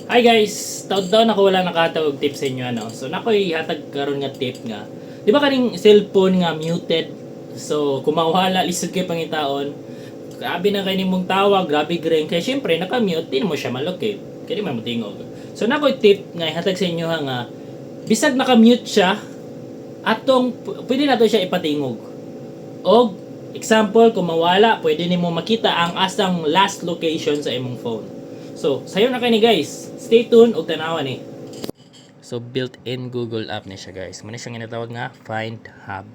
Hi guys, taon-taon ako wala nakatawag tip sa inyo ano. So nakoy hatag karon nga tip nga. Di ba kaning cellphone nga muted? So kung mawala lisod kay pangitaon, grabe na kay nimong tawag, grabe greng kay syempre naka-mute, di na mo siya malocate. Kaya di man mo tingog. So nakoy tip nga hatag sa inyo ha nga bisag naka-mute siya, atong pwede na to siya ipatingog. Og example, kung mawala, pwede nimo makita ang asang last location sa imong phone. So, sayo na kayo ni guys. Stay tuned og tanawa ni. So, built-in Google app ni siya guys. Muna siyang ginatawag nga Find Hub.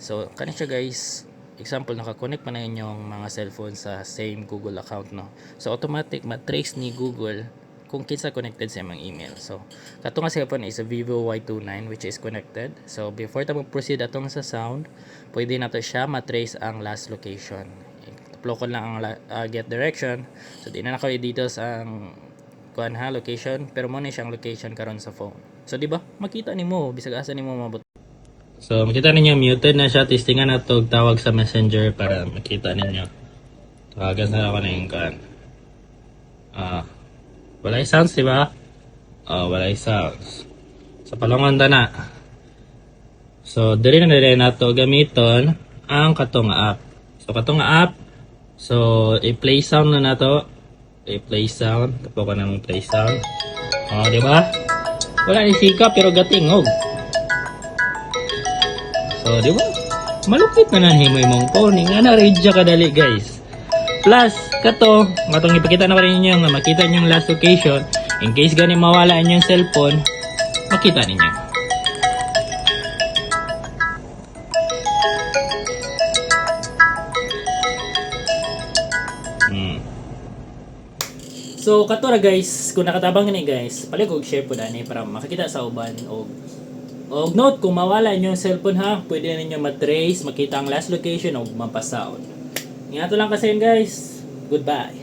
So, kani siya guys. Example, nakakonect man na inyong mga cellphone sa same Google account, no? So, automatic matrace ni Google kung kinsa connected sa imong email. So, kato nga cellphone is a Vivo Y29 which is connected. So, before ta mag-proceed atong sa sound, pwede na to siya matrace ang last location. Taplo ko lang ang get direction. So, di na nakauli dito sa kuan ha, location. Pero mo na siyang location karon sa phone. So, di ba? Makita nimo bisag asa nimo mabot. So, makita ninyo muted na siya. Testingan na to tawag sa Messenger para makita ninyo. Tawagan na ako na yung kuan. Walay sounds, di ba? Walay sounds. So, palungan ta na. So, dili na to gamiton ang katong app. So, katong app, so, i-play sound na to. I-play sound. Tapo ko ng play sound. Di ba? Wala ni sika pero gatingog. So, di ba? Malupit na nanhimo imong phone. Nga na read ka dali, guys. Plus, kato, matong ipakita na pa rin ninyo nga makita niyo yung last location. In case gani mawala inyong cellphone, makita ninyo. So kato ra guys, kung nakatabang ni guys, palig og share po dani para makakita sa uban og note kung mawala inyong cellphone ha, pwede ninyo matrace, makita ang last location og mapasound. Ingato lang kasi guys. Goodbye.